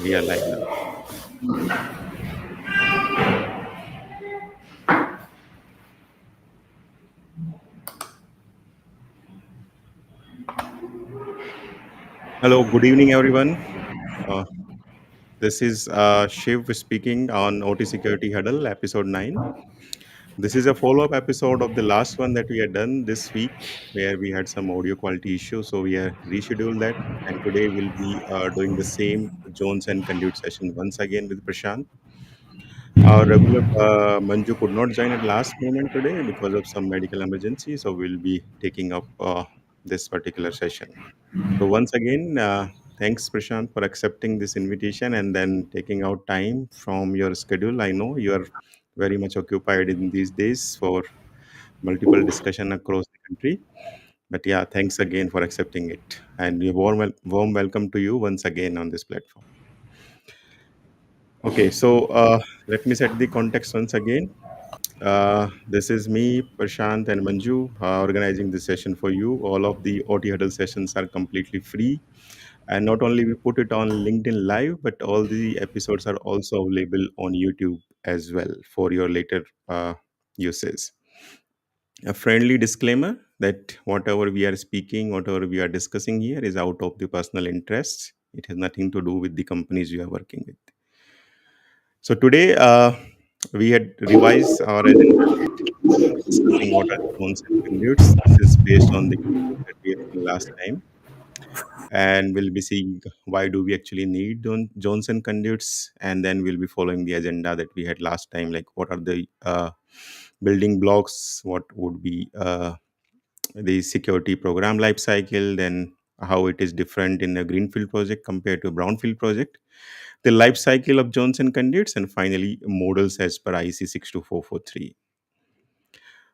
we are live now. Hello, good evening, everyone. Uh, this is Shiv speaking on OT Security Huddle, episode 9. This is a follow up episode of the last one that we had done this week, where we had some audio quality issues. So we are rescheduled that. And today we'll be doing the same Jones and Conduit session once again with Prashant. Our regular Manju could not join at last moment today because of some medical emergency. So we'll be taking up this particular session. So once again, thanks Prashant for accepting this invitation and then taking out time from your schedule. I know you are very much occupied in these days for multiple discussion across the country. But yeah, thanks again for accepting it, and a warm welcome to you once again on this platform. Okay, so let me set the context once again. This is me, Prashant, and Manju organizing this session for you. All of the OT Huddle sessions are completely free. And not only we put it on LinkedIn Live, but all the episodes are also available on YouTube as well for your later uses. A friendly disclaimer that whatever we are speaking, whatever we are discussing here is out of the personal interests. It has nothing to do with the companies you are working with. So today we had revised our agenda bit, discussing what are zones and conduits. This is based on the that we have seen last time, and we'll be seeing why do we actually need zones and conduits, and then we'll be following the agenda that we had last time, like what are the building blocks, what would be the security program life cycle, then how it is different in a greenfield project compared to a brownfield project, the life cycle of zones and conduits, and finally models as per IEC 62443.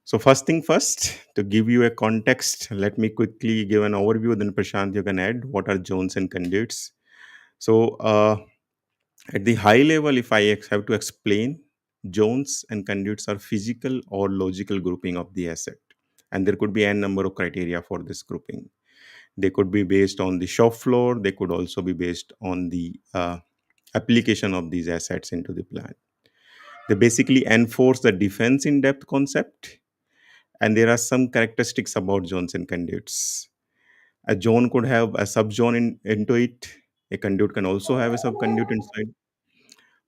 So first thing first, to give you a context, let me quickly give an overview. Then Prashant, you can add what are zones and conduits. So at the high level, if I have to explain, zones and conduits are physical or logical grouping of the asset, and there could be n number of criteria for this grouping. They could be based on the shop floor. They could also be based on the application of these assets into the plant. They basically enforce the defense in depth concept, and there are some characteristics about zones and conduits. A zone could have a subzone into it. A conduit can also have a subconduit inside.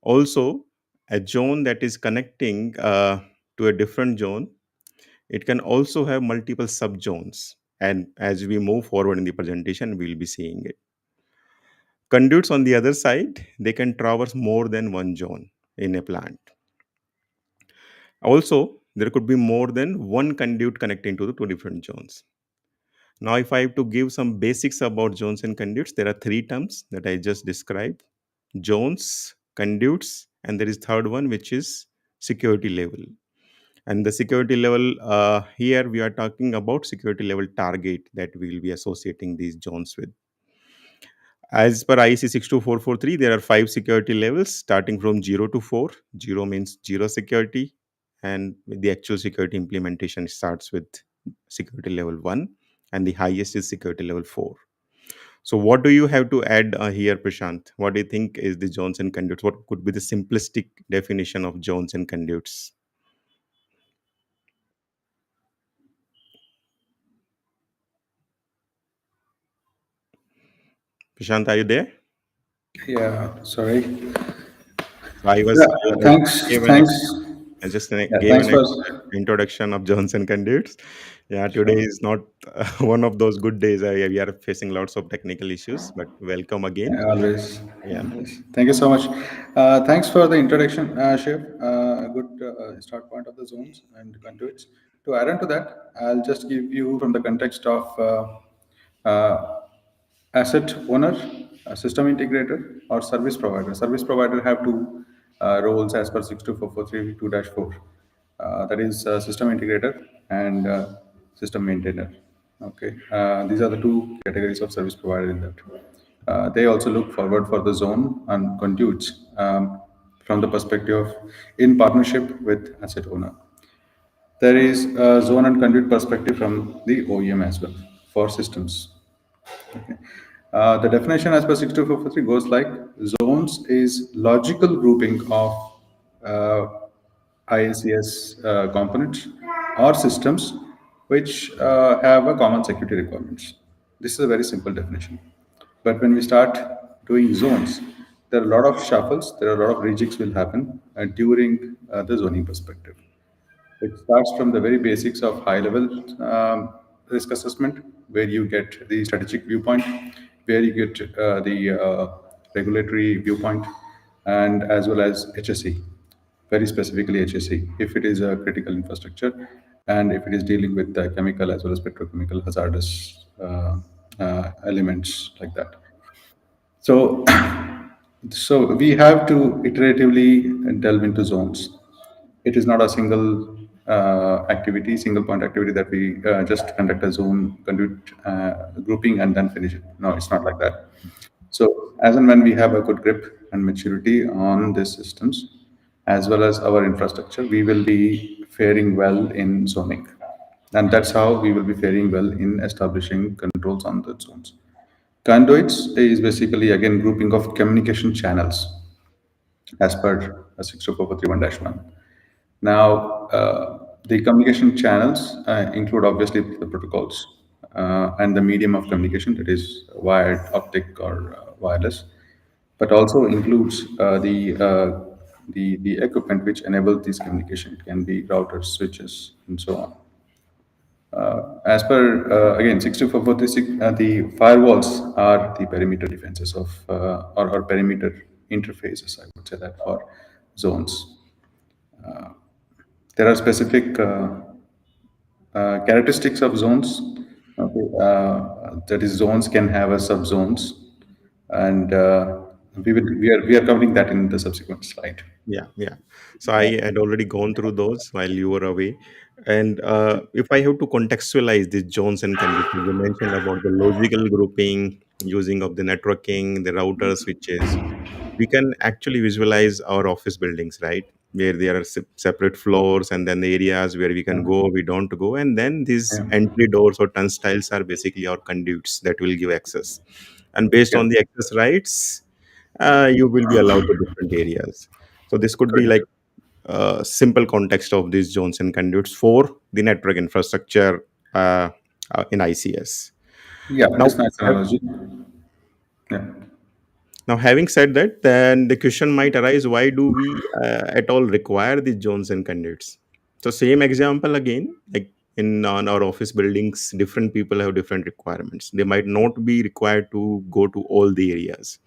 Also, a zone that is connecting to a different zone, it can also have multiple subzones. And as we move forward in the presentation, we'll be seeing it. Conduits, on the other side, they can traverse more than one zone in a plant. Also, there could be more than one conduit connecting to the two different zones. Now, if I have to give some basics about zones and conduits, there are three terms that I just described: zones, conduits, and there is third one, which is security level. And the security level, here we are talking about security level target that we will be associating these zones with. As per IEC 62443, there are five security levels starting from 0 to 4. 0 means zero security, and the actual security implementation starts with security level 1, and the highest is security level 4. So, what do you have to add here, Prashant? What do you think is the zones and conduits? What could be the simplistic definition of zones and conduits? Prashant, are you there? Yeah, sorry. So I was Yeah, I just gave an thanks. I just Yeah, gave thanks an for. introduction of Johnson Conduits. Yeah, today Sure. is not one of those good days. We are facing lots of technical issues, but welcome again. Yeah, always. Yeah. Always. Thank you so much. Thanks for the introduction, Shiv. A good start point of the zones and conduits. To add on to that, I'll just give you from the context of asset owner, system integrator, or service provider. Service provider have two roles as per 62443 2-4. That is system integrator and system maintainer. Okay, these are the two categories of service provider in that. They also look forward for the zone and conduits from the perspective of in partnership with asset owner. There is a zone and conduit perspective from the OEM as well for systems. The definition as per 62443 goes like: zones zones is logical grouping of uh, IACS components or systems which have a common security requirements. This is a very simple definition. But when we start doing zones, there are a lot of shuffles, there are a lot of rejigs will happen during the zoning perspective. It starts from the very basics of high level risk assessment, where you get the strategic viewpoint, where you get the regulatory viewpoint, and as well as HSE, very specifically HSE, if it is a critical infrastructure and if it is dealing with chemical as well as petrochemical hazardous elements like that. So, so we have to iteratively delve into zones. It is not a single activity, single point activity that we just conduct a zone conduit grouping and then finish it. No, it's not like that. So, as and when we have a good grip and maturity on these systems, as well as our infrastructure, we will be faring well in zoning. And that's how we will be faring well in establishing controls on the zones. Conduits is basically again grouping of communication channels as per 62441-1. Now, the communication channels include obviously the protocols and the medium of communication, that is wired, optic, or wireless, but also includes the equipment which enables this communication. It can be routers, switches, and so on. As per again 62446, the firewalls are the perimeter defenses of or perimeter interfaces. I would say that for zones, there are specific characteristics of zones. Okay, that is, zones can have a subzones, and we are covering that in the subsequent slide. Yeah, yeah. So I had already gone through those while you were away. And if I have to contextualize this Jones and condition, you mentioned about the logical grouping, using of the networking, the router switches. We can actually visualize our office buildings, right? Where there are separate floors and then the areas where we can go, we don't go. And then these Yeah, entry doors or turnstiles are basically our conduits that will give access. And based yeah, on the access rights, you will be allowed to different areas. So this could be correct. like simple context of these zones and conduits for the network infrastructure in ICS. Yeah, Now, it's nice analogy. Yeah. now, having said that, then the question might arise: why do we at all require these zones and conduits? So, same example again, like in on our office buildings, different people have different requirements. They might not be required to go to all the areas.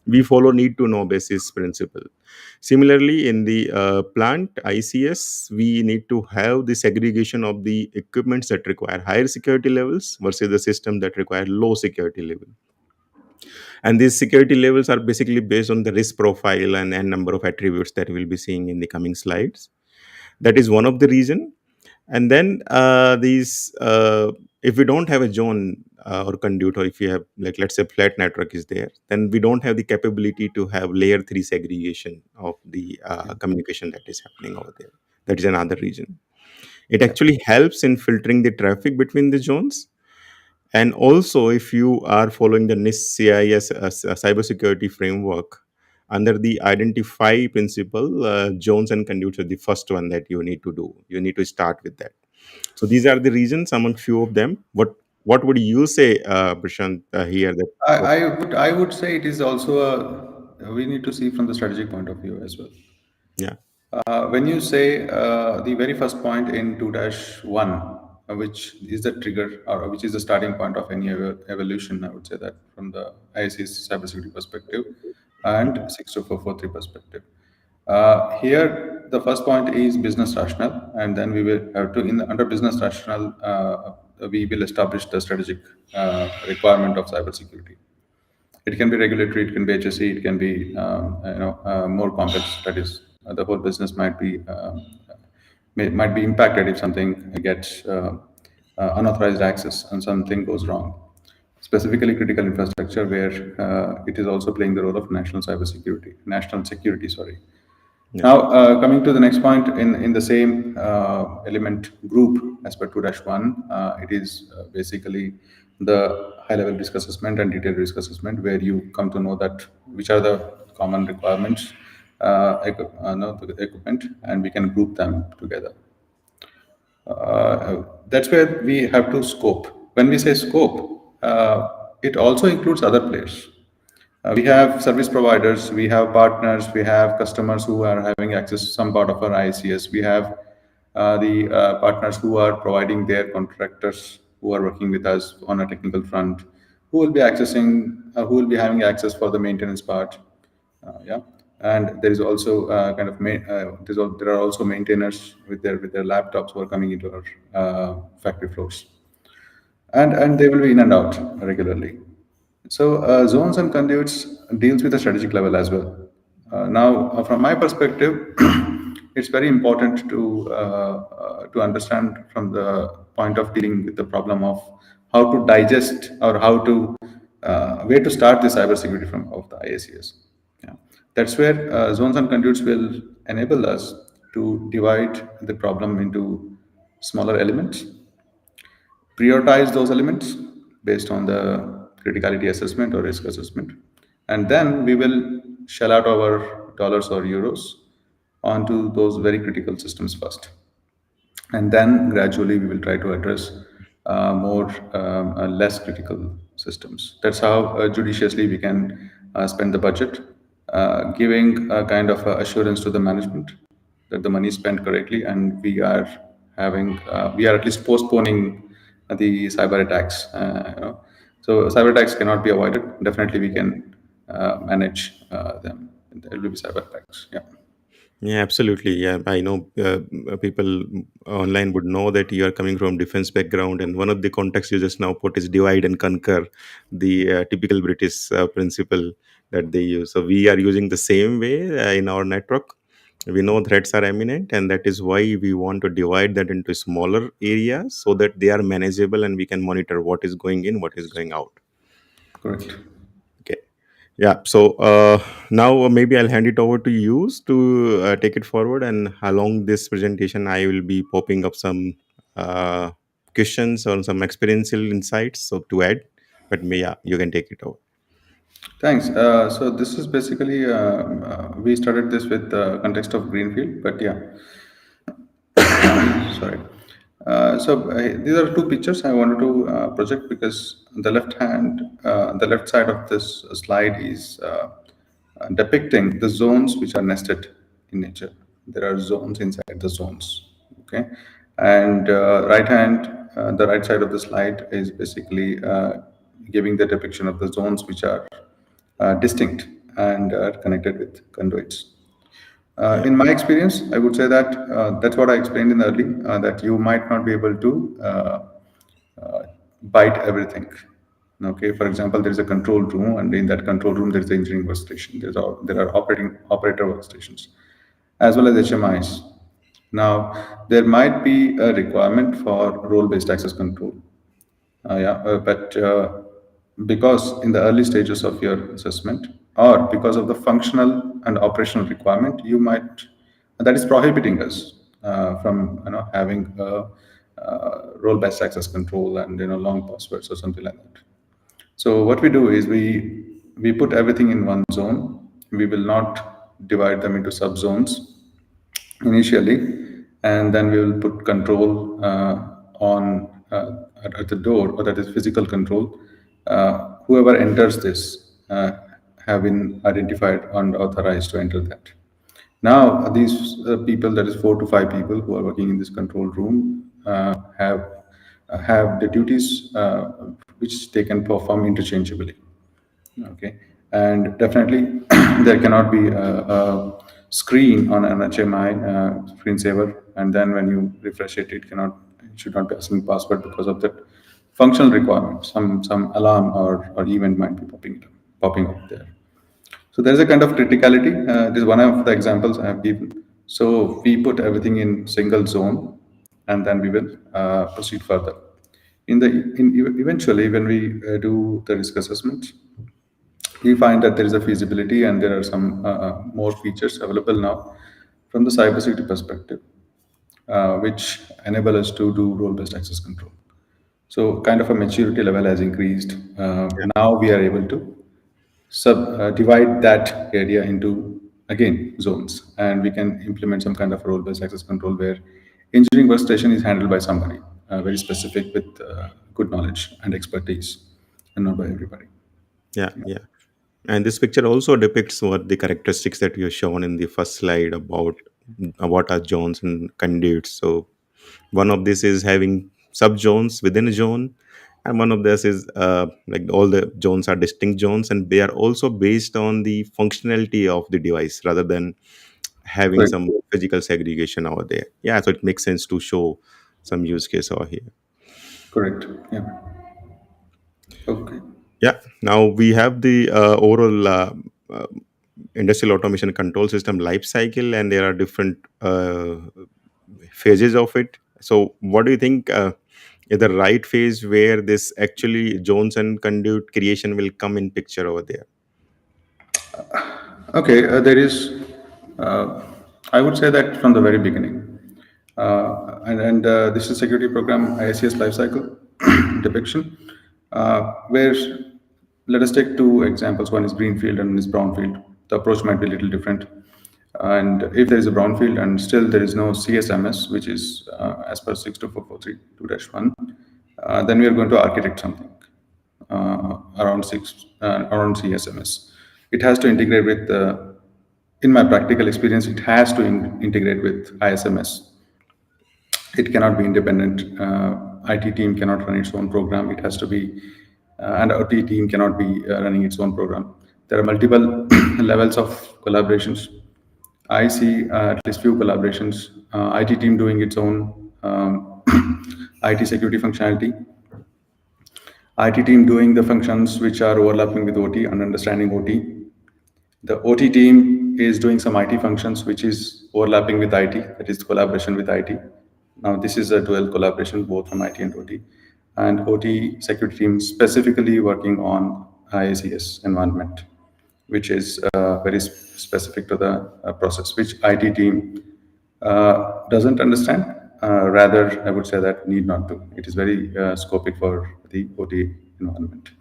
We follow need to know basis principle. Similarly, in the plant ICS, we need to have the segregation of the equipments that require higher security levels versus the system that require low security level. And these security levels are basically based on the risk profile and n number of attributes that we'll be seeing in the coming slides. That is one of the reason. And then these if we don't have a zone or conduit, or if you have, like, let's say flat network is there, then we don't have the capability to have layer 3 segregation of the communication that is happening over there. That is another reason. It Yeah. actually helps in filtering the traffic between the zones. And also, if you are following the NIST CIS cybersecurity framework, under the identify principle, zones and conduits are the first one that you need to do. You need to start with that. So these are the reasons among few of them. What would you say, Prashant, here? That what? I would say it is also a, we need to see from the strategic point of view as well. Yeah, When you say the very first point in 2-1, which is the trigger or which is the starting point of any evolution, I would say that from the IC's cybersecurity perspective and 62443 perspective. Here, the first point is business rationale, and then we will have to, under business rationale, we will establish the strategic requirement of cybersecurity. It can be regulatory, it can be HSE, it can be more complex. That is, the whole business might be impacted if something gets unauthorized access and something goes wrong. Specifically, critical infrastructure, where it is also playing the role of national security. Sorry. yeah, Now, coming to the next point in the same element group as per 2-1, it is basically the high level risk assessment and detailed risk assessment, where you come to know that which are the common requirements, the equipment, and we can group them together. That's where we have to scope. When we say scope, it also includes other players. We have service providers, we have partners, we have customers who are having access to some part of our ICS. We have the partners who are providing their contractors who are working with us on a technical front, who will be who will be having access for the maintenance part. Yeah, and there is also there are also maintainers with their laptops who are coming into our factory floors, and they will be in and out regularly. So zones and conduits deals with the strategic level as well. Now, from my perspective, it's very important to understand from the point of dealing with the problem of how to digest or how to where to start the cybersecurity from of the IACS. Yeah. That's where zones and conduits will enable us to divide the problem into smaller elements, prioritize those elements based on the criticality assessment or risk assessment, and then we will shell out our dollars or euros onto those very critical systems first, and then gradually we will try to address more less critical systems. That's how judiciously we can spend the budget, giving a kind of assurance to the management that the money is spent correctly, and we are at least postponing the cyber attacks. So cyber attacks cannot be avoided. Definitely, we can manage them. There will be cyber attacks. Yeah. Yeah, absolutely. Yeah, I know people online would know that you are coming from defense background, and one of the contexts you just now put is divide and conquer, the typical British principle that they use. So we are using the same way in our network. We know threats are imminent, and that is why we want to divide that into smaller areas so that they are manageable and we can monitor what is going in, what is going out. Correct. Okay. Yeah. So now maybe I'll hand it over to you to take it forward. And along this presentation, I will be popping up some uh, questions or some experiential insights so to add. But yeah, you can take it over. Thanks. So this is basically we started this with the context of greenfield, but yeah, sorry. These are two pictures I wanted to project because the left side of this slide is depicting the zones which are nested in nature. There are zones inside the zones. Okay, and the right side of the slide is basically giving the depiction of the zones which are distinct and connected with conduits. Yeah. In my experience, I would say that that's what I explained in early, that you might not be able to bite everything. Okay, for example, there is a control room, and in that control room, there is the engineering workstation. There are operator workstations, as well as HMIs. Now, there might be a requirement for role-based access control. But because in the early stages of your assessment, or because of the functional and operational requirement, you might that is prohibiting us from having a role-based access control and long passwords or something like that. So what we do is we put everything in one zone. We will not divide them into subzones initially, and then we will put control on at the door, or that is physical control. Whoever enters this have been identified and authorized to enter that. Now, these people, that is 4 to 5 people who are working in this control room, have the duties which they can perform interchangeably. Okay, and definitely there cannot be a screen on an HMI screensaver, and then when you refresh it, it should not be asking password because of that functional requirement. Some alarm or event might be popping up there. So there's a kind of criticality. This is one of the examples I have given. So we put everything in single zone, and then we will proceed further. Eventually, when we do the risk assessment, we find that there is a feasibility and there are some more features available now from the cybersecurity perspective, which enable us to do role-based access control. So kind of a maturity level has increased. Yeah. Now we are able to. divide that area into again zones, and we can implement some kind of role-based access control where engineering workstation is handled by somebody very specific with good knowledge and expertise, and not by everybody. Yeah, yeah. And this picture also depicts what the characteristics that you have shown in the first slide about what are zones and conduits. So one of this is having sub zones within a zone, and one of this is like all the zones are distinct zones, and they are also based on the functionality of the device rather than having Correct. some physical segregation over there. Yeah, so it makes sense to show some use case over here. Correct. Yeah. Okay. Yeah, now we have the overall uh, industrial automation control system life cycle, and there are different phases of it. So, what do you think is the right phase where this actually Jones and conduit creation will come in picture over there? Okay, there is, uh, I would say that from the very beginning. And this is security program ICS lifecycle depiction, where let us take two examples. One is greenfield and one is brownfield. The approach might be a little different. And if there is a brownfield and still there is no CSMS, which is as per 62443 2-1, then we are going to architect something around CSMS. It has to integrate with, in my practical experience, it has to integrate with ISMS. It cannot be independent. IT team cannot run its own program. It has to be, and OT team cannot be running its own program. There are multiple levels of collaborations. I see at least few collaborations. IT team doing its own IT security functionality, IT team doing the functions which are overlapping with OT and understanding OT. The OT team is doing some IT functions which is overlapping with IT, that is collaboration with IT. Now, this is a dual collaboration both from IT and OT. And OT security team specifically working on IACS environment, which is very specific to the process, which IT team doesn't understand. Rather, I would say that need not to. It is very scopic for the OT environment.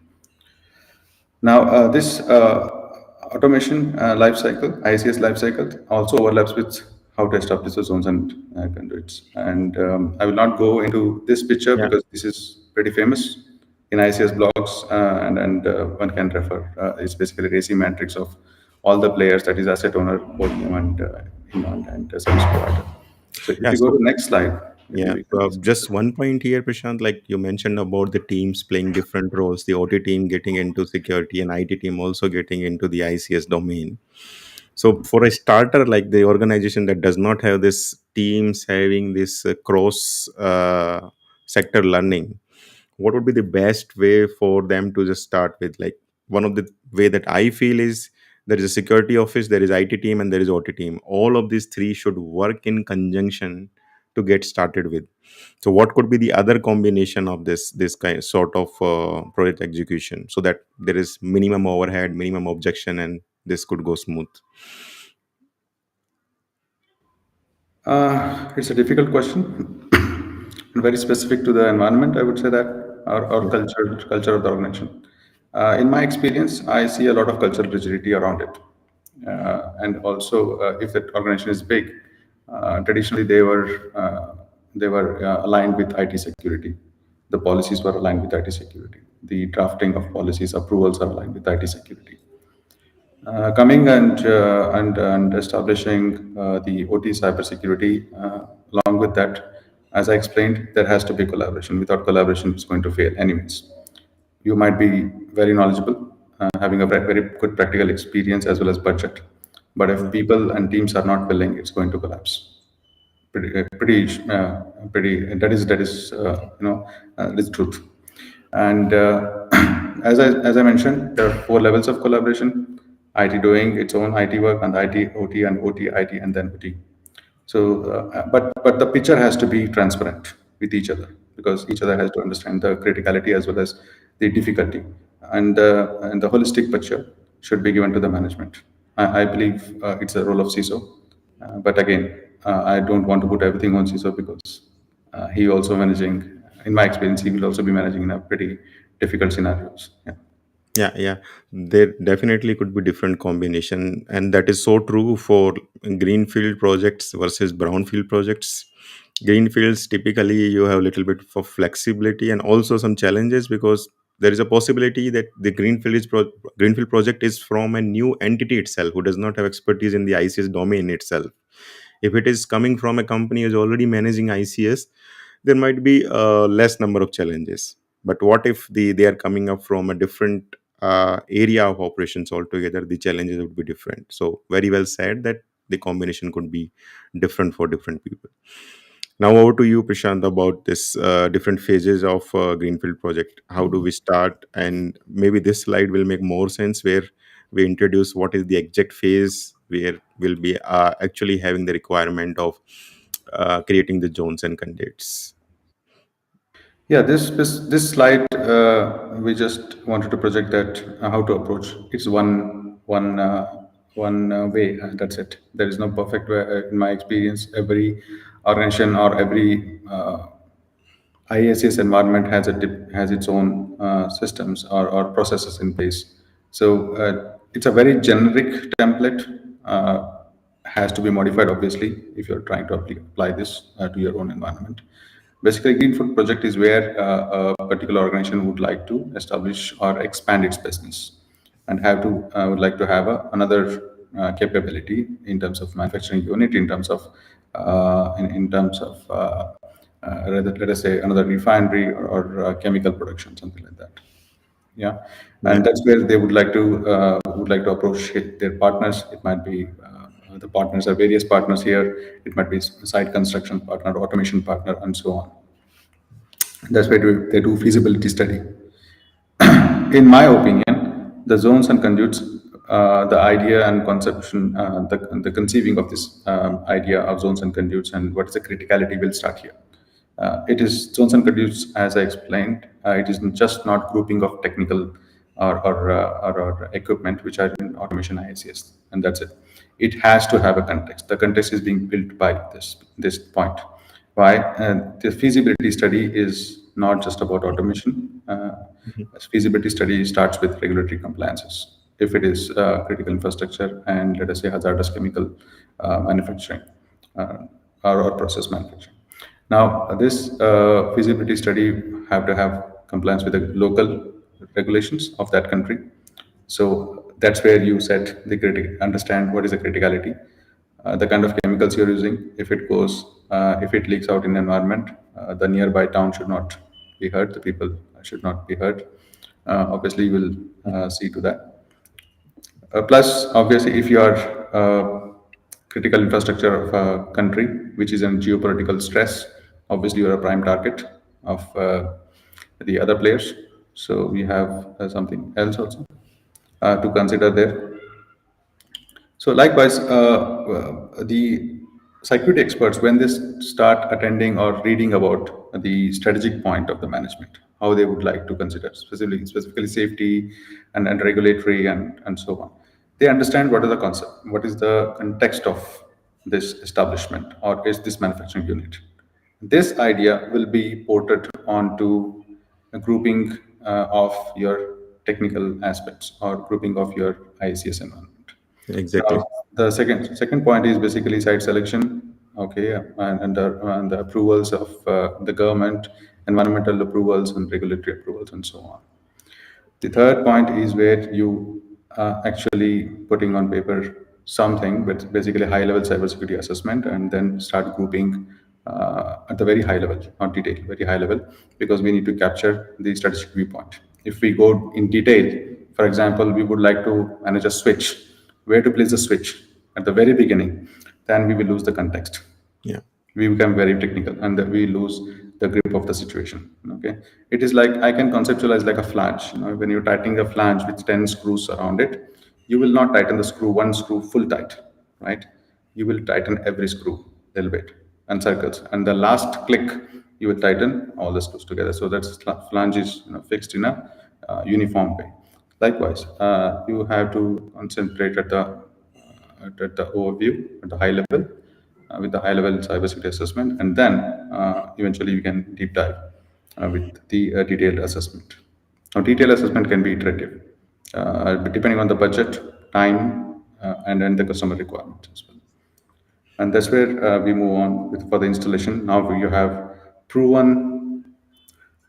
Now, this automation life cycle, ICS life cycle, also overlaps with how to establish the zones and conduits. And I will not go into this picture Yeah, because this is pretty famous in ICS blogs, and one can refer. It's basically a racing matrix of all the players, that is asset owner, OEM, and inbound and service provider. So if yeah. you go So to the next slide, maybe yeah, we can discuss just it. one point here, Prashant. Like you mentioned about the teams playing different roles, the OT team getting into security, and IT team also getting into the ICS domain. So, for a starter, like the organization that does not have this teams having this cross sector learning, what would be the best way for them to just start with? Like one of the way that I feel is there is a security office, there is IT team, and there is OT team. All of these three should work in conjunction to get started with. So, what could be the other combination of this kind sort of project execution so that there is minimum overhead, minimum objection, and this could go smooth? It's a difficult question and very specific to the environment. I would say that our culture of the organization. In my experience, I see a lot of cultural rigidity around it, and also if that organization is big, traditionally they were aligned with IT security. The policies were aligned with IT security. The drafting of policies approvals are aligned with IT security. Coming and establishing the OT cybersecurity, along with that, as I explained, there has to be collaboration. Without collaboration, it's going to fail anyways. You might be very knowledgeable, having a very good practical experience as well as budget, but if people and teams are not willing, it's going to collapse. Pretty. That is truth. And as I mentioned, there are four levels of collaboration: IT doing its own IT work, and IT OT, and OT IT, and then OT. So, but the picture has to be transparent with each other, because each other has to understand the criticality as well as the difficulty, and the holistic picture should be given to the management. I believe it's a role of CISO, but again, I don't want to put everything on CISO because he also managing. In my experience, he will also be managing in a pretty difficult scenarios. Yeah. Yeah, yeah. There definitely could be different combination, and that is so true for greenfield projects versus brownfield projects. Greenfields typically you have a little bit of flexibility and also some challenges, because there is a possibility that the greenfield project is from a new entity itself who does not have expertise in the ICS domain itself. If it is coming from a company who is already managing ICS, there might be a less number of challenges. But what if they are coming up from a different area of operations altogether? The challenges would be different. So very well said that the combination could be different for different people. Now over to you, Prashant, about this different phases of greenfield project. How do we start? And maybe this slide will make more sense, where we introduce what is the exact phase where we'll be actually having the requirement of creating the zones and conduits. Yeah, this slide we just wanted to project that how to approach. It's one way. That's it. There is no perfect way. In my experience, every organization or every IACS environment has its own systems or processes in place. So it's a very generic template. Has to be modified obviously if you're trying to apply this to your own environment. Basically, greenfield project is where a particular organization would like to establish or expand its business and have to would like to have another capability in terms of manufacturing unit, in terms of in terms of let us say another refinery or chemical production, something like that. Yeah, Yeah, and that's where they would like to approach their partners. It might be the partners are various partners here. It might be site construction partner, automation partner, and so on. That's where they do feasibility study. In my opinion, the zones and conduits, the idea and conception, the conceiving of this idea of zones and conduits and what is the criticality will start here. It is zones and conduits, as I explained. It is just not grouping of technical or equipment which are in automation IACS, and that's it. It has to have a context. The context is being built by this point. Why? The feasibility study is not just about automation. mhm, Feasibility study starts with regulatory compliances. If it is critical infrastructure and let us say hazardous chemical manufacturing uh, or process manufacturing. Now, this feasibility study have to have compliance with the local regulations of that country. So that's where you set the understand what is the criticality, the kind of chemicals you're using. If it goes, if it leaks out in the environment, the nearby town should not be hurt. The people should not be hurt. Obviously, you will mhm. see to that. Plus, obviously, if you are critical infrastructure of a country which is in geopolitical stress, obviously you are a prime target of the other players. So we have something else also to consider there. So likewise, the security experts, when they start attending or reading about the strategic point of the management, how they would like to consider specifically safety and regulatory and so on, they understand what is the concept, what is the context of this establishment or is this manufacturing unit. This idea will be ported onto a grouping of your technical aspects or grouping of your ICS environment. Exactly. Now, the second point is basically site selection, okay, and the approvals of the government, environmental approvals and regulatory approvals, and so on. The third point is where you are actually putting on paper something, but basically high level cybersecurity assessment, and then start grouping at the very high level, not detail, very high level, because we need to capture the strategic viewpoint. If we go in detail, for example, we would like to manage a switch, where to place the switch at the very beginning, then we will lose the context. Yeah. We become very technical and that we lose the grip of the situation. Okay, it is like I can conceptualize like a flange. When you're tightening a flange with 10 screws around it, you will not tighten the screw one screw full tight, right? You will tighten every screw a little bit and circles, and the last click you will tighten all the screws together, so that flange is fixed in a uniform way. Likewise, you have to concentrate at the overview at the high level, with the high level cybersecurity assessment, and then eventually you can deep dive with the detailed assessment. Now, detailed assessment can be iterative. depending on the budget, time, and then the customer requirement as well. And that's where we move on with for the installation. Now you have proven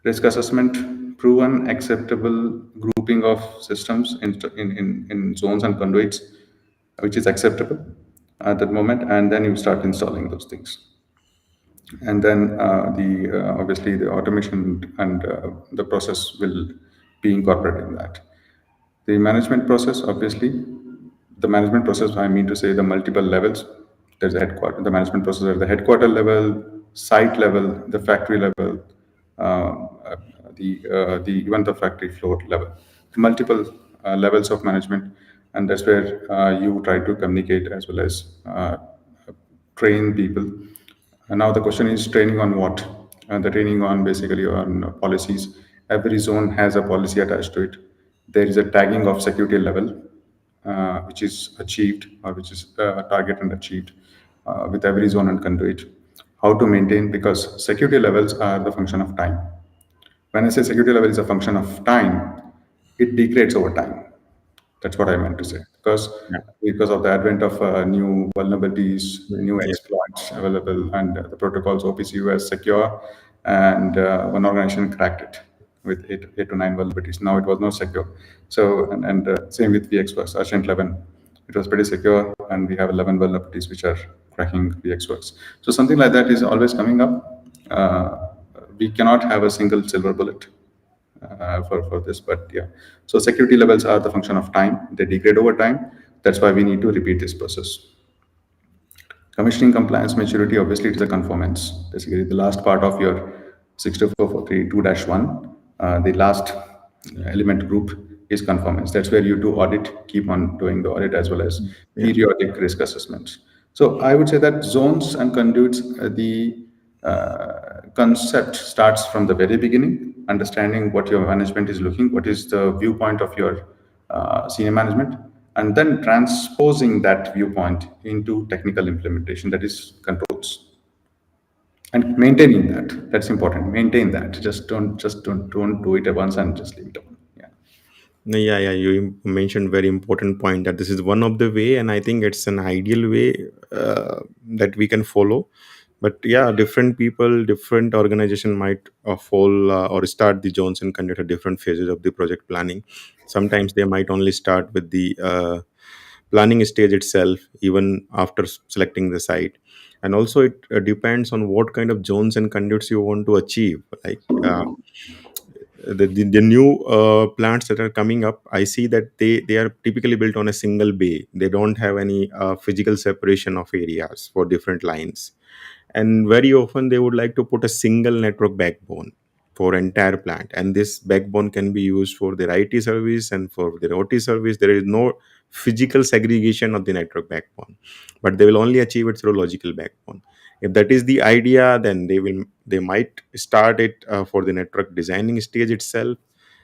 risk assessment, proven acceptable grouping of systems in zones and conduits, which is acceptable at that moment, and then you start installing those things. And then the obviously the automation and the process will be incorporated in that. The management process, obviously, the management process, I mean to say the multiple levels. There's a headquarter, the management process at the headquarter level, site level, the factory level, the even the factory floor level, multiple levels of management, and that's where you try to communicate as well as train people. And now the question is training on what? The training on basically on policies. Every zone has a policy attached to it. There is a tagging of security level, which is achieved or which is target and achieved with every zone and conduit. How to maintain, because security levels are the function of time. When I say security level is a function of time, it degrades over time. That's what I meant to say. Yeah. Because of the advent of new vulnerabilities, new Yeah. exploits available, and the protocols OPC was secure, and one organization cracked it with eight to nine vulnerabilities. Now it was not secure. So and same with VxWorks, Ascent 11. It was pretty secure, and we have 11 vulnerabilities which are cracking VxWorks. So something like that is always coming up. We cannot have a single silver bullet for this. But yeah, so security levels are the function of time. They degrade over time. That's why we need to repeat this process. Commissioning compliance maturity, obviously, it is a conformance. Basically, the last part of your 62443 2-1, the last element group is conformance. That's where you do audit, keep on doing the audit as well as Yeah. periodic risk assessments. So I would say that zones and conduits, the concept starts from the very beginning, understanding what your management is looking, what is the viewpoint of your senior management, and then transposing that viewpoint into technical implementation, that is controls, and maintaining that. That's important. Maintain that. Just don't do it at once and just leave it alone. Yeah. No, yeah, yeah. You mentioned very important point that this is one of the way, and I think it's an ideal way that we can follow. But yeah, different people, different organization might fall or start the Jones and conduct at different phases of the project planning. Sometimes they might only start with the planning stage itself, even after selecting the site. And also, it depends on what kind of zones and conduits you want to achieve. Like the new plants that are coming up, I see that they are typically built on a single bay. They don't have any physical separation of areas for different lines, and very often they would like to put a single network backbone for entire plant, and this backbone can be used for their IT service and for their OT service. There is no physical segregation of the network backbone, but they will only achieve it through logical backbone. If that is the idea, then they might start it for the network designing stage itself,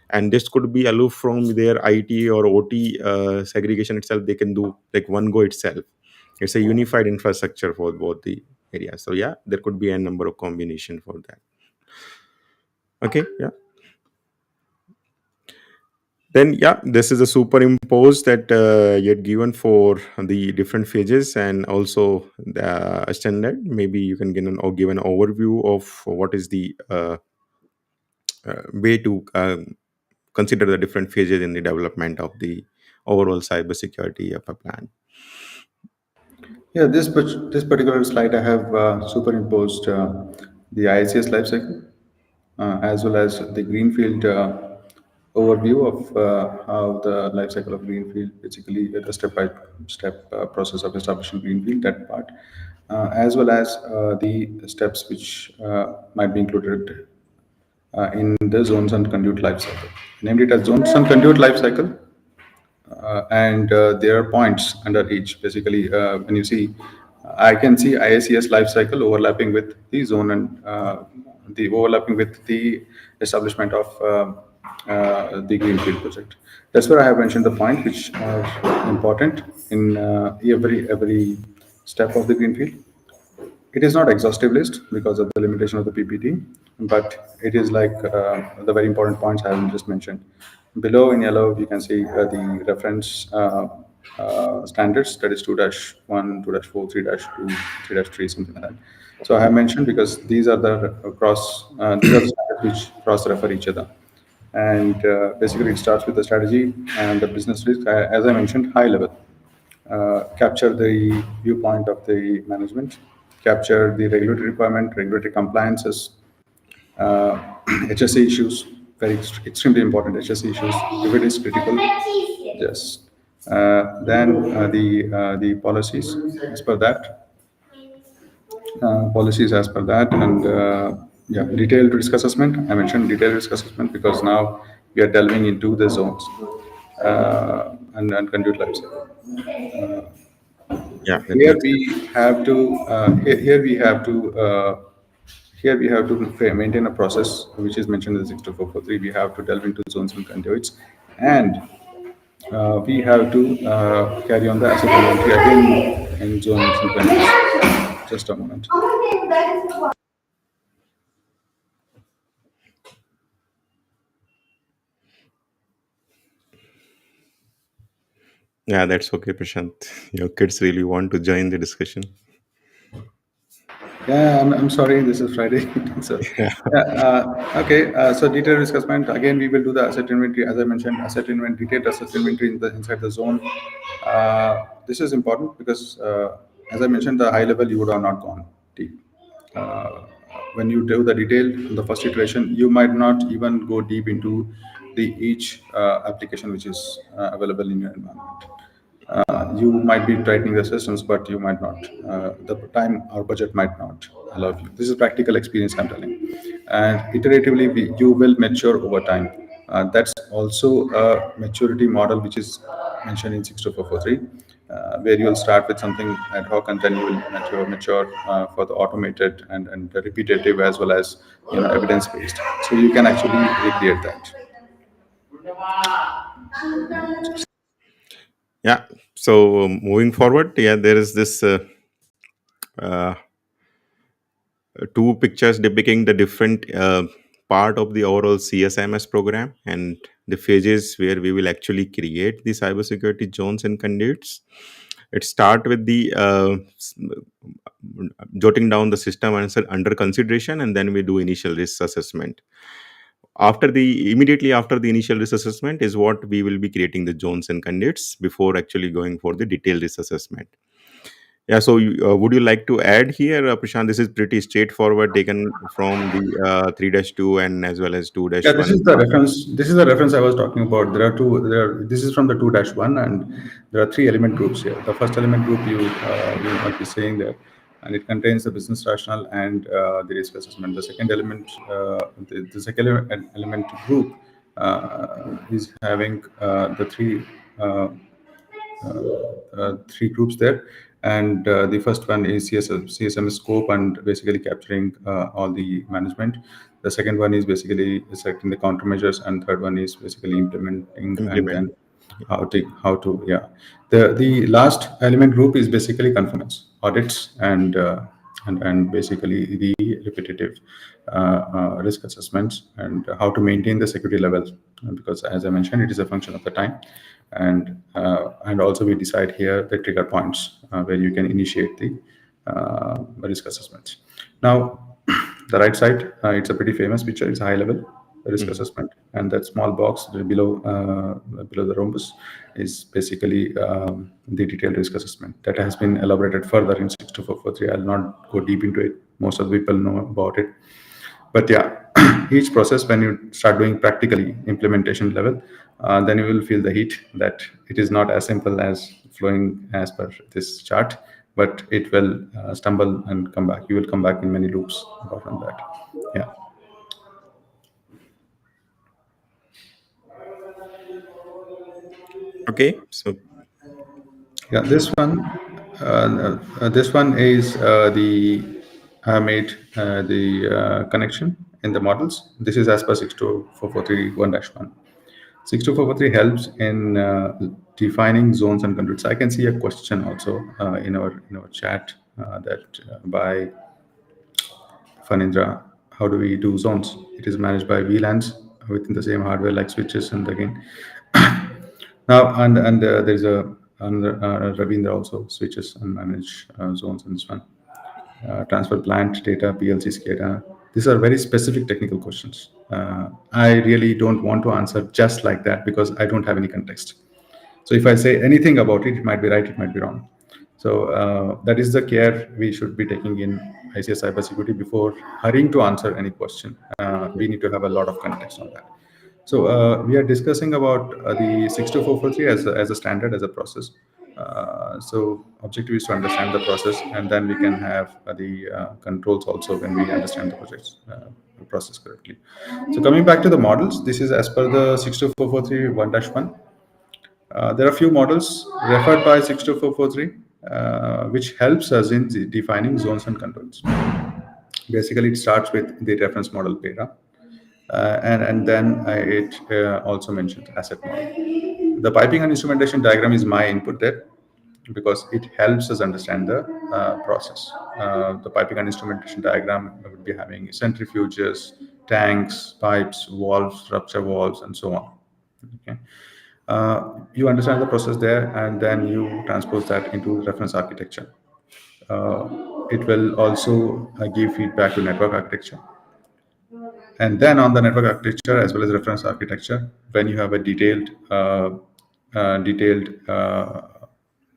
and this could be aloof from their IT or OT segregation itself. They can do like one go itself. It's a unified infrastructure for both the areas. So yeah, there could be a number of combination for that. Okay, yeah. Then yeah, this is a superimpose that you had given for the different phases and also the standard. Maybe you can give an overview of what is the way to consider the different phases in the development of the overall cybersecurity of a plan. Yeah, this particular slide I have superimposed the ICS lifecycle as well as the greenfield overview of how the lifecycle of greenfield, basically the step-by-step process of establishing greenfield, that part, as well as the steps which might be included in the zones and conduit lifecycle. Named it as zones and conduit lifecycle, and there are points under each. Basically, when you see, I can see IACS life cycle overlapping with the zone and the overlapping with the establishment of the greenfield project. That's where I have mentioned the point which are important in every step of the greenfield. It is not exhaustive list because of the limitation of the PPT, but it is like the very important points I have just mentioned. Below in yellow, you can see the reference standards, that is 2-1, 2-4, 3-2, 3-3, something like that. So I have mentioned because these are the these are the standards which cross refer each other. And basically, it starts with the strategy and the business risk, as I mentioned, high level. Capture the viewpoint of the management, capture the regulatory requirement, regulatory compliances, uh, HSA issues, very extremely important HSA issues. If it is critical, yes. Then the policies as per that, policies as per that, and yeah, detailed risk assessment. I mentioned detailed risk assessment because now we are delving into the zones and conduit life cycle. Yeah, that Here makes sense. we have to here we have to maintain a process which is mentioned in the 62443. We have to delve into zones and conduits, and we have to carry on the asset inventory again in zones and conduits. Just a moment. Yeah, that's okay, Prashant. Your kids really want to join the discussion. Yeah, I'm sorry, this is Friday. So, yeah, okay. So detailed risk assessment. Again, we will do the asset inventory. As I mentioned, asset inventory, detailed asset inventory inside the zone. This is important because, as I mentioned, the high level you would have not gone deep. Uh, when you do the detail in the first iteration, you might not even go deep into the each application which is available in your environment. You might be tightening the systems, but you might not. The time or budget might not allow you. This is practical experience I'm telling. And iteratively, you will mature over time. That's also a maturity model which is mentioned in 62443, where you will start with something ad hoc and then you will mature for the automated and the repetitive as well as evidence based. So you can actually recreate that. Yeah. So moving forward, yeah, there is this uh, two pictures depicting the different part of the overall CSMS program and the phases where we will actually create the cybersecurity zones and conduits. It start with the jotting down the system answer under consideration, and then we do initial risk assessment. After the immediately after the initial risk assessment is what we will be creating the zones and conduits before actually going for the detailed risk assessment. Yeah, so would you like to add here, Prashant? This is pretty straightforward, taken from the 3-2 and as well as Yeah, this 2-1 is the part. reference. This is the reference I was talking about. There are two. This is from the 2-1, and there are three element groups here. The first element group you might be saying there, and it contains the business rationale and the risk assessment. The second element, the second element group, is having the three groups there. And the first one is CSM scope and basically capturing all the management. The second one is basically selecting the countermeasures, and third one is basically implementing and Implement. then how to yeah. The last element group is basically conformance audits and basically the repetitive risk assessments and how to maintain the security level, because as I mentioned, it is a function of the time. And also we decide here the trigger points where you can initiate the risk assessments. Now, the right side, it's a pretty famous picture. It's a high level risk Mhm. assessment, and that small box below the rhombus is basically the detailed risk assessment that has been elaborated further in 62443. I'll not go deep into it. Most of the people know about it. But yeah, each process, when you start doing practically implementation level, then you will feel the heat that it is not as simple as flowing as per this chart, but it will stumble and come back. You will come back in many loops apart from that. Yeah. Okay, so Yeah, this one is the I made the connection in the models. This is as per 62443 1-1. 62443 helps in defining zones and conduits. I can see a question also in our chat that by Fanindra. how do we do zones? It is managed by VLANs within the same hardware like switches. And again, now there's a another Ravindra also switches and manage zones in this one. Transfer plant data, PLC SCADA. These are very specific technical questions. I really don't want to answer just like that because I don't have any context. So if I say anything about it, it might be right, it might be wrong. So that is the care we should be taking in ICS cybersecurity before hurrying to answer any question. We need to have a lot of context on that. So we are discussing about the 62443 as a standard, as a process. So objective is to understand the process, and then we can have the controls also when we understand the projects process correctly. So coming back to the models, this is as per the 62443 1-1. There are few models referred by 62443, which helps us in defining zones and controls. Basically, it starts with the reference model data, and then it also mentions asset model. The piping and instrumentation diagram is my input there because it helps us understand the process. The piping and instrumentation diagram would be having centrifuges, tanks, pipes, valves, rupture valves, and so on. Okay. You understand the process there, and then you transpose that into reference architecture. It will also give feedback to network architecture. And then on the network architecture as well as reference architecture, when you have a detailed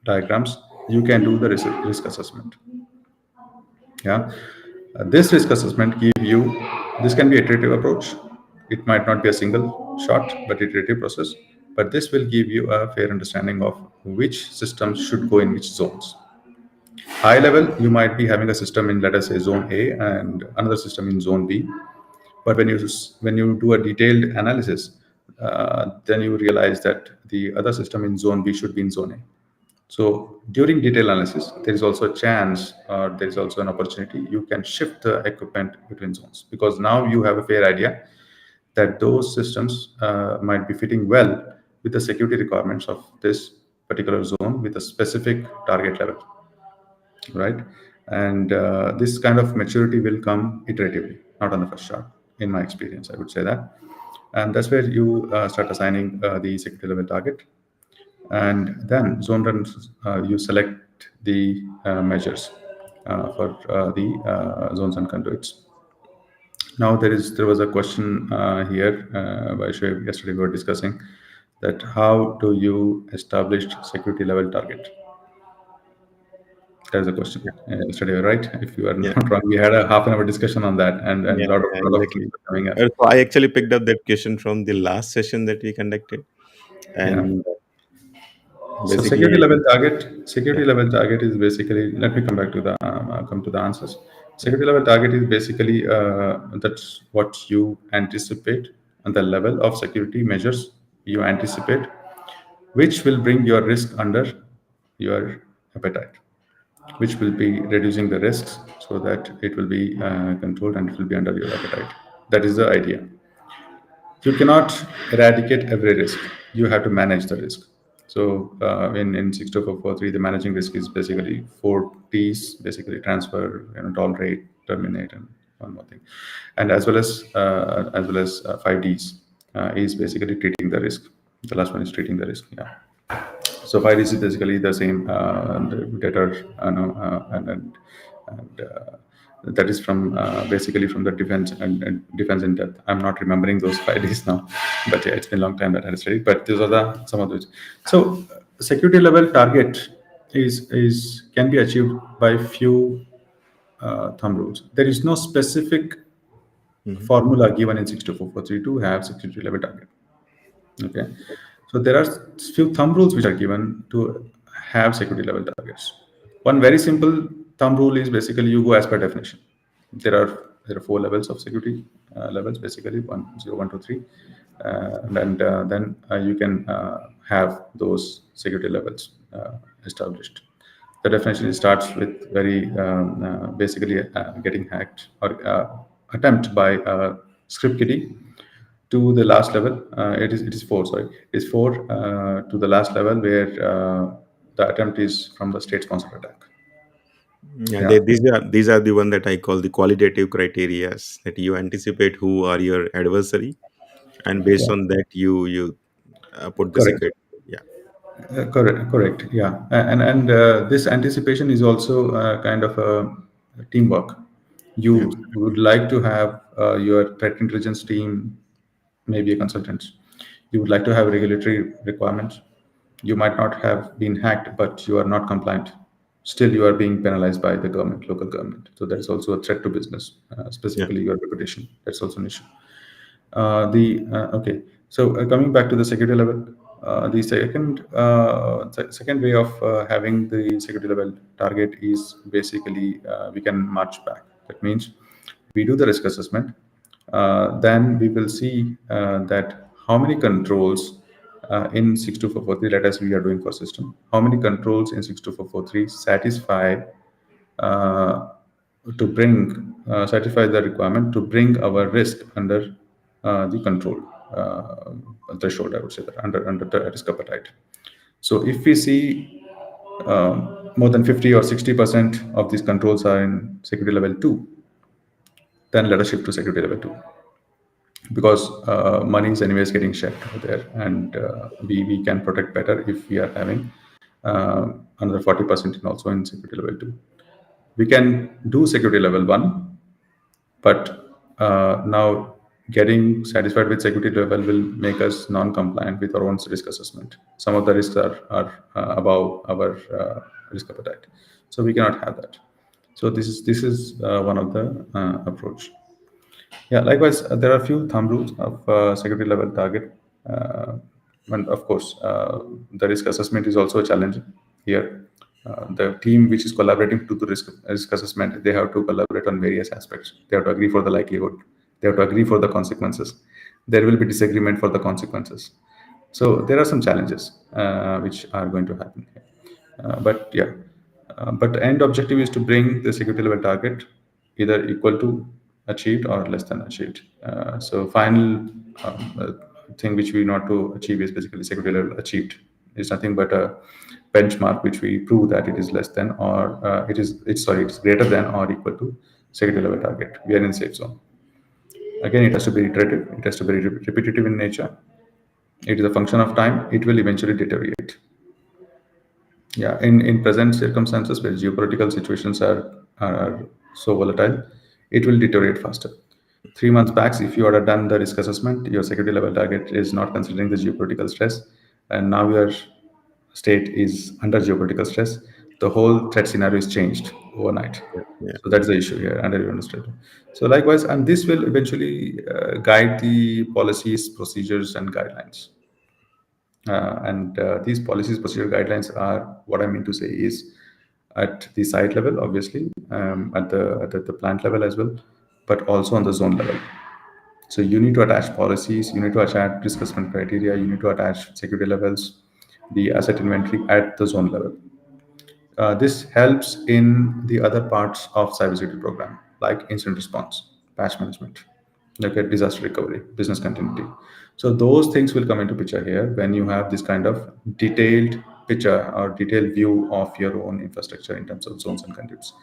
diagrams, you can do the risk assessment. Yeah, this risk assessment give you. This can be iterative approach. It might not be a single shot, but iterative process. But this will give you a fair understanding of which systems should go in which zones. High level, you might be having a system in, let us say, zone A and another system in zone B. But when you do a detailed analysis, then you realize that the other system in zone B should be in zone A. So during detailed analysis, there is also a chance, or there is also an opportunity, you can shift the equipment between zones, because now you have a fair idea that those systems might be fitting well with the security requirements of this particular zone with a specific target level, right? And this kind of maturity will come iteratively, not on the first shot. In my experience, I would say that, and that's where you start assigning the security level target, and then zone runs. You select the measures for the zones and conduits. Now there was a question here by Shoaib. Yesterday we were discussing that how do you establish security level target. There's a question yesterday, right? If you are Yeah, not wrong, we had a half an hour discussion on that, and yeah, yeah, lot of things exactly. were coming up. So I actually picked up that question from the last session that we conducted, Yeah. and So security basically, level target, yeah. security level target is basically. Let me come back to the come to the answers. Security level target is basically that's what you anticipate and the level of security measures you anticipate, which will bring your risk under your appetite, which will be reducing the risks so that it will be controlled and it will be under your appetite. That is the idea. You cannot eradicate every risk. You have to manage the risk. So in 62443, the managing risk is basically four T's: basically transfer, tolerate, terminate, and one more thing, and as well as five D's is basically treating the risk. The last one is treating the risk. Yeah. So FIDs is basically the same the debtor, and that is from basically from the defense and defense in depth. I'm not remembering those FIDs now, but yeah, it's been a long time that I studied. But these are the some of those. So security level target is can be achieved by few thumb rules. There is no specific Mhm. formula given in 62443 to have security level target. Okay, so there are few thumb rules which are given to have security level targets. One very simple thumb rule is basically you go as per definition. There are four levels of security levels, basically one, zero, one, two, three, and then you can have those security levels established. The definition starts with very basically getting hacked or attempt by script kiddie to the last level. It is four. Sorry, it's four to the last level where the attempt is from the state-sponsored attack. Yeah, Yeah, these are the one that I call the qualitative criterias, that you anticipate who are your adversary, and based yeah, on that you put the correct. secret. Yeah, Correct. Yeah, and this anticipation is also kind of a teamwork. yeah, You would like to have your threat intelligence team, maybe a consultant. You would like to have regulatory requirements. You might not have been hacked, but you are not compliant. Still, you are being penalized by the government, local government. So that is also a threat to business, yeah, specifically your reputation. That's also an issue. The Okay, so coming back to the security level, the second way of having the security level target is basically we can march back. That means we do the risk assessment, then we will see that how many controls in 62443, let us we are doing for system, how many controls in 62443 satisfy uh, to bring satisfy the requirement to bring our risk under the control threshold. I would say that under the risk appetite. So if we see more than 50 or 60% of these controls are in security level 2, then let us shift to security level 2, because money is anyways getting shed over there, and we can protect better if we are having another 40% in also in security level 2. We can do security level 1, but now getting satisfied with security level will make us non-compliant with our own risk assessment. Some of the risks are above our risk appetite, so we cannot have that. So this is one of the approach. Yeah, likewise, there are a few thumb rules of security level target. Uh, and of course, the risk assessment is also a challenge here. The team which is collaborating to the risk assessment, they have to collaborate on various aspects. They have to agree for the likelihood. They have to agree for the consequences. There will be disagreement for the consequences. So there are some challenges which are going to happen here. But yeah, but the end objective is to bring the security level target either equal to achieved or less than achieved. So final thing which we want to achieve is basically security level achieved. It's nothing but a benchmark which we prove that it is less than or it's greater than or equal to security level target. We are in safe zone. Again, it has to be iterative. It has to be repetitive in nature. It is a function of time. It will eventually deteriorate. Yeah, in present circumstances where geopolitical situations are so volatile, it will deteriorate faster. 3 months back, if you had done the risk assessment, your security level target is not considering the geopolitical stress, and now your state is under geopolitical stress. The whole threat scenario is changed overnight. yeah, yeah, So that's the issue here, under your administrator. So likewise, and this will eventually guide the policies, procedures, and guidelines. And these policies, procedure guidelines are what I mean to say is at the site level, obviously, at the plant level as well, but also on the zone level. So you need to attach policies, you need to attach risk assessment criteria, you need to attach security levels, the asset inventory at the zone level. This helps in the other parts of cybersecurity program, like incident response, patch management, okay, disaster recovery, business continuity. So those things will come into picture here when you have this kind of detailed picture or detailed view of your own infrastructure in terms of zones and conduits.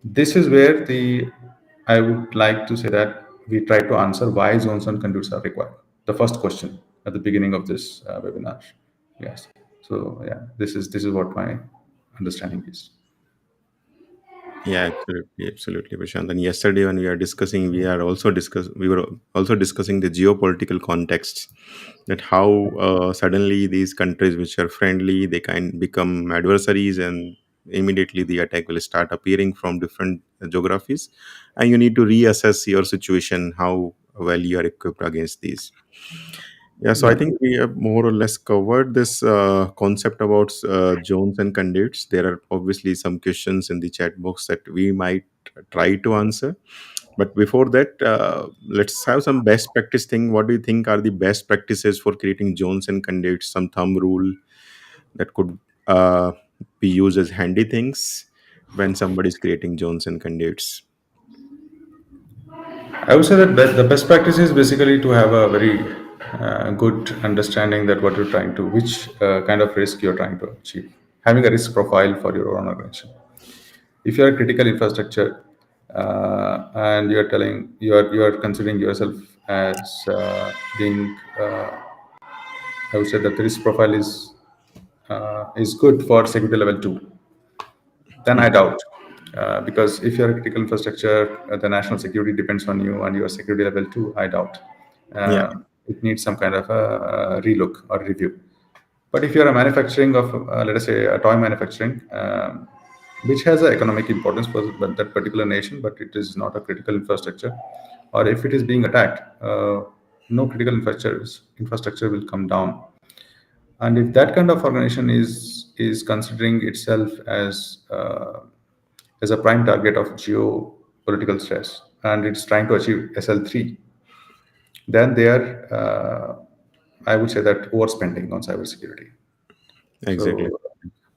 This is where the I would like to say that we try to answer why zones and conduits are required. The first question at the beginning of this webinar. Yes. So yeah, this is what my understanding is. yeah. Absolutely, absolutely, Prashant. And yesterday, when we were also discussing the geopolitical context, that how suddenly these countries which are friendly, they can become adversaries, and immediately the attack will start appearing from different geographies, and you need to reassess your situation, how well you are equipped against these. Yeah, so I Yeah. think we have more or less covered this concept about zones and conduits. There are obviously some questions in the chat box that we might try to answer. But before that, let's have some best practice thing. What do you think are the best practices for creating zones and conduits? Some thumb rule that could be used as handy things when somebody is creating zones and conduits. I would say that the best practice is basically to have a very good understanding that what you're trying to, which kind of risk you're trying to achieve, having a risk profile for your own organization. If you are a critical infrastructure and you are considering yourself as being, I would say that the risk profile is good for security level 2, then I doubt. Because if you're a critical infrastructure, the national security depends on you and your security level 2, I doubt. Yeah, It needs some kind of a relook or review. But if you're a manufacturing of, let us say, a toy manufacturing, which has an economic importance for that particular nation, but it is not a critical infrastructure, or if it is being attacked, no critical infrastructure will come down. And if that kind of organization is considering itself as a prime target of geopolitical stress, and it's trying to achieve SL3, then they are, I would say that overspending on cybersecurity. exactly. So,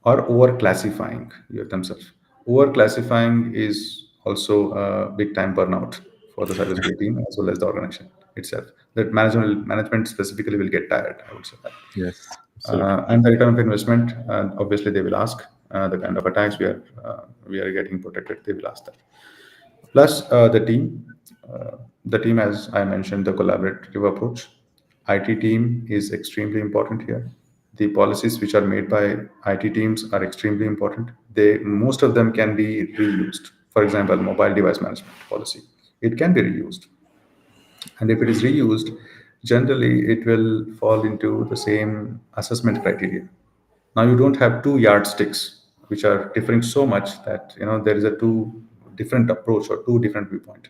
or over classifying themselves. Over classifying is also a big time burnout for the cybersecurity team as well as the organization itself. That management specifically will get tired, I would say that. Yes, absolutely. And the return of investment, obviously they will ask the kind of attacks we are getting protected. They will ask that. Plus the team, as I mentioned, the collaborative approach. IT team is extremely important here. The policies which are made by IT teams are extremely important. They most of them can be reused. For example, mobile device management policy, it can be reused, and if it is reused, generally it will fall into the same assessment criteria. Now you don't have two yardsticks which are differing so much that there is a two different approach or two different viewpoint.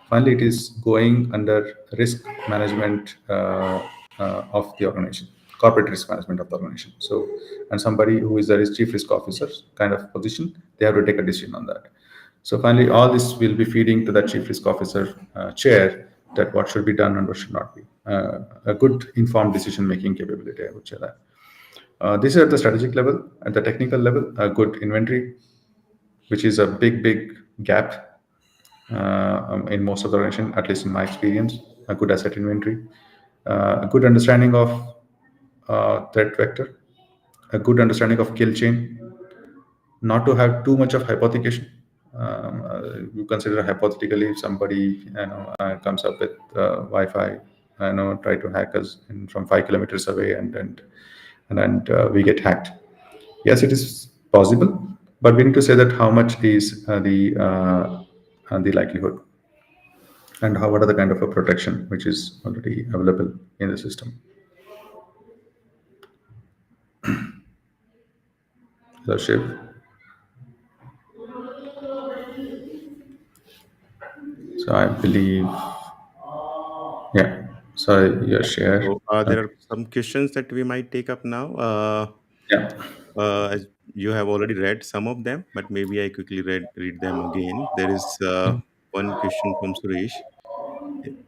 Finally, it is going under risk management of the organization, corporate risk management of the organization. So, and somebody who is the chief risk officer kind of position, they have to take a decision on that. So finally, all this will be feeding to the chief risk officer chair, that what should be done and what should not be. A good informed decision making capability, I would say that. This is at the strategic level. At the technical level, a good inventory, which is a big gap in most of the organization, at least in my experience. A good asset inventory, a good understanding of threat vector, a good understanding of kill chain, not to have too much of hypothecation. You consider hypothetically if somebody comes up with Wi-Fi, try to hack us from 5 kilometers away, and we get hacked. Yes, it is possible, but we need to say that how much is the likelihood, and what are the kind of a protection which is already available in the system. So, Shiv, so I believe, yeah. So your share. So there are some questions that we might take up now. Yeah, As you have already read some of them, but maybe I quickly read them again. There is one question from Suresh.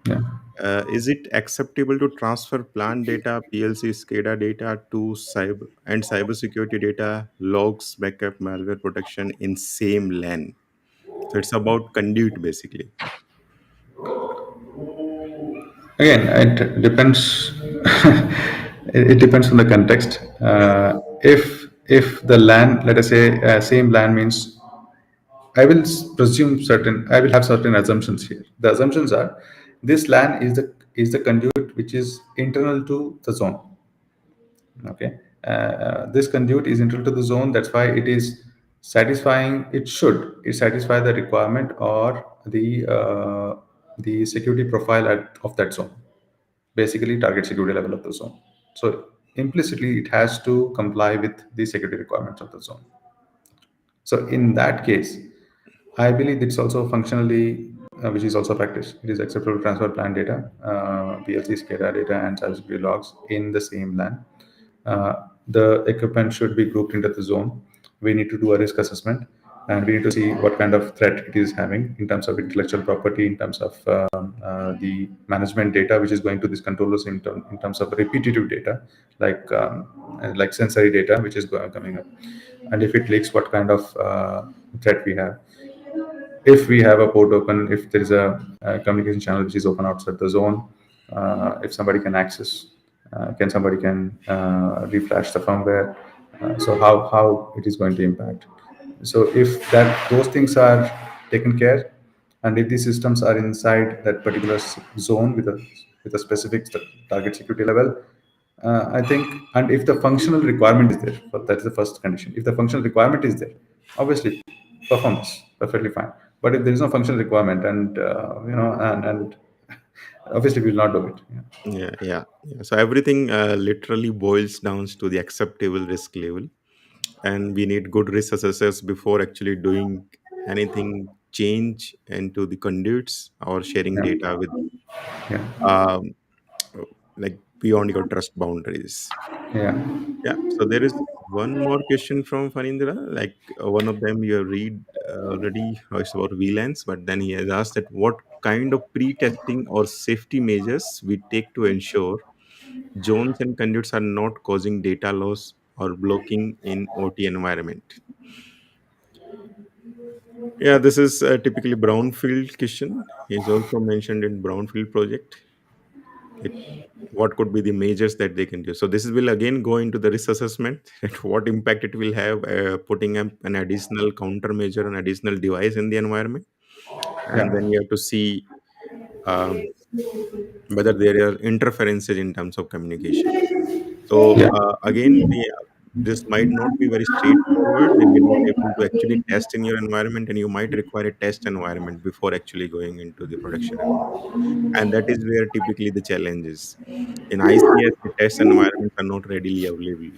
yeah. Is it acceptable to transfer plant data, PLC, SCADA data to cybersecurity data, logs, backup, malware protection in same LAN? So it's about conduit basically. Again, it depends. It depends on the context. If the LAN, let us say, same LAN means, I will have certain assumptions here. The assumptions are, this LAN is the conduit which is internal to the zone. Okay, this conduit is internal to the zone. That's why it is satisfying. It satisfy the requirement or the security profile of that zone, basically target security level of the zone. So implicitly, it has to comply with the security requirements of the zone. So in that case, I believe it's also functionally, which is also practice. It is acceptable to transfer plant data, PLC, SCADA data, and cybersecurity logs in the same LAN. The equipment should be grouped into the zone. We need to do a risk assessment, and we need to see what kind of threat it is having in terms of intellectual property, in terms of the management data, which is going to these controllers, in terms of repetitive data, like sensory data, which is coming up, and if it leaks, what kind of threat we have. If we have a port open, if there is a communication channel which is open outside the zone, if somebody can access, can reflash the firmware. So how it is going to impact. So if that those things are taken care, and if these systems are inside that particular zone with a specific target security level, I think, and if the functional requirement is there, but that's the first condition. If the functional requirement is there, obviously performance perfectly fine. But if there is no functional requirement, and and obviously we will not do it. Yeah. Yeah. So everything literally boils down to the acceptable risk level, and we need good risk assessors before actually doing anything change into the conduits or sharing Yeah. data with Yeah. um, like beyond your trust boundaries. Yeah. Yeah. So there is one more question from Fanindra. Like one of them you have read already. It's about VLANs, but then he has asked that what kind of pre-testing or safety measures we take to ensure zones and conduits are not causing data loss or blocking in OT environment. Yeah, this is typically brownfield question. He's also mentioned in brownfield project. Like what could be the measures that they can do? So this will again go into the risk assessment at what impact it will have, putting up an additional countermeasure, an additional device in the environment, and Yeah. then you have to see um, whether there are interferences in terms of communication. So Yeah. again, this might not be very straightforward, and you're not able to actually test in your environment, and you might require a test environment before actually going into the production environment. And that is where typically the challenge is. In ICS, the test environments are not readily available,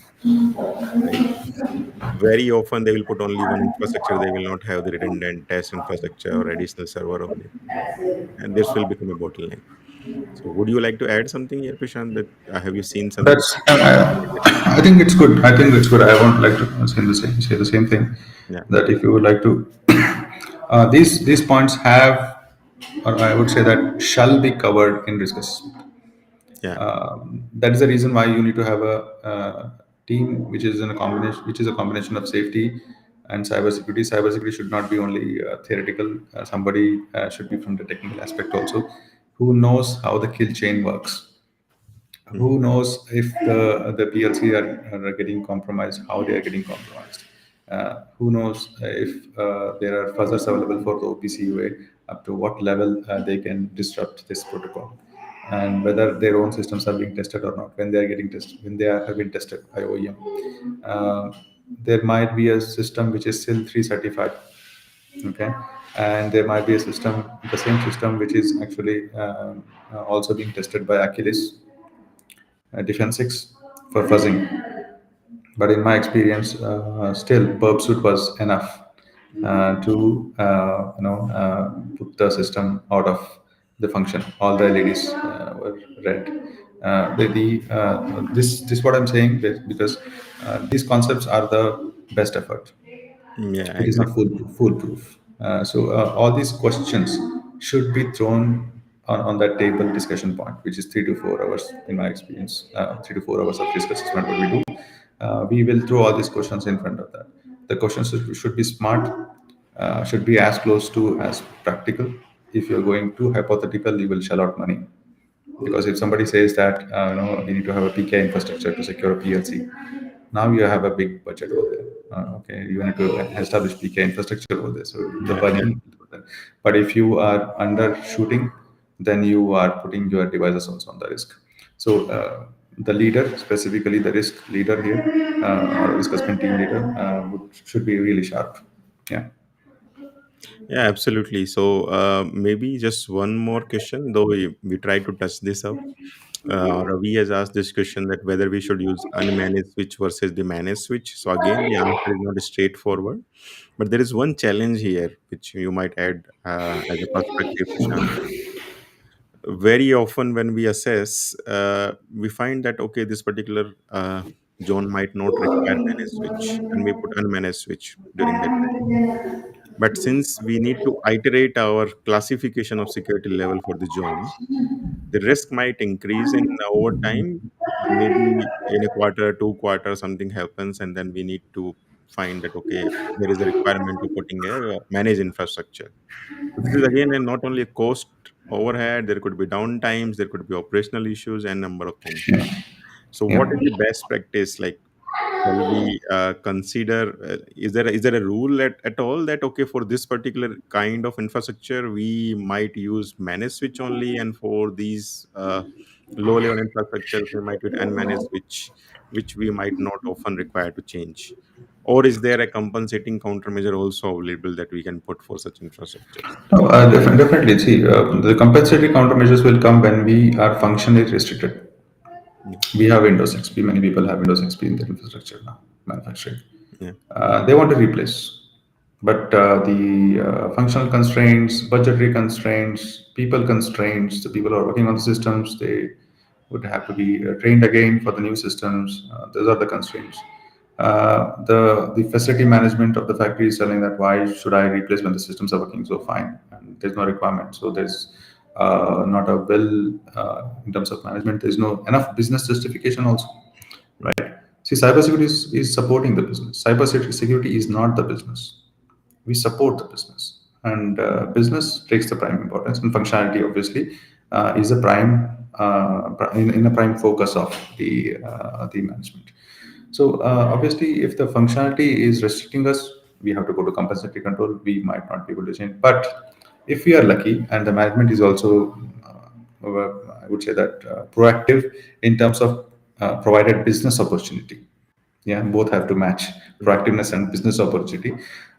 right? Very often they will put only one infrastructure. They will not have the redundant test infrastructure or additional server available, and this will become a bottleneck. So, would you like to add something here, Prashant? That have you seen something? That's. I think it's good. I think it's good. I won't like to say the same thing. Yeah, That if you would like to, these points have, or I would say that shall be covered in risk assessment. yeah, That is the reason why you need to have a team which is a combination of safety and cybersecurity. Cybersecurity should not be only theoretical. Somebody should be from the technical aspect also, who knows how the kill chain works, mm, who knows if the PLC are getting compromised, how they are getting compromised. Who knows if there are fuzzers available for the OPC UA, up to what level they can disrupt this protocol, and whether their own systems are being tested or not. When they are getting tested, when they are have been tested by OEM, there might be a system which is still 3 certified, okay, and there might be a system, the same system, which is actually also being tested by Achilles Defense 6 for fuzzing. But in my experience, still perp suit was enough to put the system out of the function. All the LEDs were red. This what I'm saying, because these concepts are the best effort. yeah, It is not exactly. foolproof. So all these questions should be thrown on that table discussion point, which is 3 to 4 hours in my experience. 3 to 4 hours of risk assessment. What we do, we will throw all these questions in front of that. The questions should be smart, should be as close to as practical. If you're going too hypothetical, you will shell out money, because if somebody says that you need to have a PKI infrastructure to secure a PLC, now you have a big budget over there. Okay, you need to establish PKI infrastructure over there, so the Yeah, yeah, money. But if you are undershooting, then you are putting your devices also on the risk. So the leader, specifically the risk leader here, or risk assessment team leader, should be really sharp. Yeah. yeah, absolutely. So maybe just one more question, though we try to touch this up. Ravi has asked this question that whether we should use unmanaged switch versus the managed switch. So again, the answer is not straightforward, but there is one challenge here which you might add as a perspective, Prashant. Very often when we assess, we find that okay, this particular zone might not require managed switch, and we put unmanaged switch during that time. But since we need to iterate our classification of security level for the zone, the risk might increase in over time. Maybe in a quarter, 2 quarter, something happens, and then we need to find that okay, there is a requirement of putting a managed infrastructure. So this is again and not only a cost overhead, there could be downtimes, there could be operational issues, and number of things. So what Yeah. is the best practice? Like shall we consider, is there a rule at all that okay, for this particular kind of infrastructure we might use managed switch only, and for these low level infrastructure we might use unmanaged switch, which we might not often require to change? Or is there a compensating countermeasure also available that we can put for such infrastructures? No, definitely. See, the compensatory countermeasures will come when we are functionally restricted. Yeah, We have Windows XP. Many people have Windows XP in their infrastructure now, manufacturing. yeah, They want to replace. But the functional constraints, budgetary constraints, people constraints, the people who are working on the systems, they would have to be trained again for the new systems. Those are the constraints. The facility management of the factory is telling that why should I replace when the systems are working so fine and there's no requirement. So there's not a well in terms of management. There's no enough business justification also. See, cybersecurity is supporting the business. Cybersecurity is not the business. We support the business, and business takes the prime importance, and functionality obviously is a prime in a prime focus of the management. So obviously, if the functionality is restricting us, we have to go to compensatory control. We might not be able to change, but if we are lucky, and the management is also, I would say that proactive in terms of provided business opportunity. Yeah, both have to match, yeah, proactiveness and business opportunity.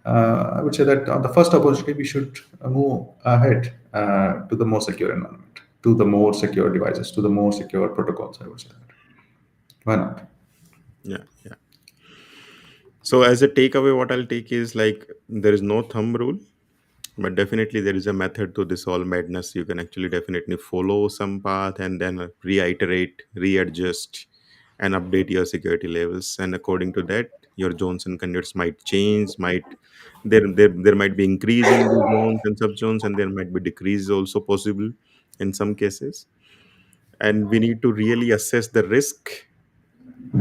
I would say that on the first opportunity, we should move ahead to the more secure environment, to the more secure devices, to the more secure protocols. I would say that. Why not? yeah, yeah. So as a takeaway, what I'll take is like there is no thumb rule, but definitely there is a method to this all madness. You can actually definitely follow some path and then reiterate, readjust, and update your security levels. And according to that, your zones and conduits might change. Might there might be increase in the zones and subzones, and there might be decrease also possible in some cases. And we need to really assess the risk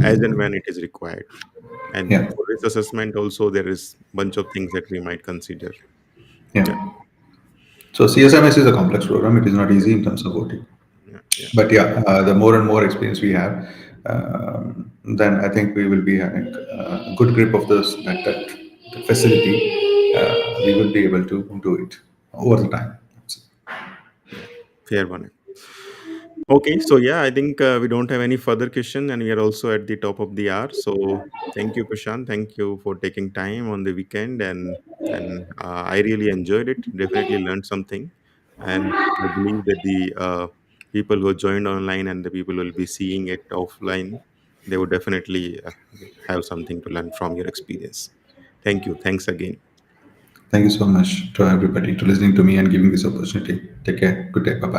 as and when it is required. And Yeah, for risk assessment, also there is bunch of things that we might consider. Yeah, yeah. So CSMS is a complex program. It is not easy in terms of voting. yeah, yeah, But yeah, the more and more experience we have, then I think we will be having a good grip of this that facility. We will be able to do it over the time. yeah. Fair one. Okay, so yeah, I think we don't have any further question, and we are also at the top of the hour. So thank you, Prashant. Thank you for taking time on the weekend, and I really enjoyed it. Definitely learned something, and I believe that the people who joined online and the people who will be seeing it offline, they would definitely have something to learn from your experience. Thank you. Thanks again. Thank you so much to everybody to listening to me and giving this opportunity. Take care. Good day. Bye bye.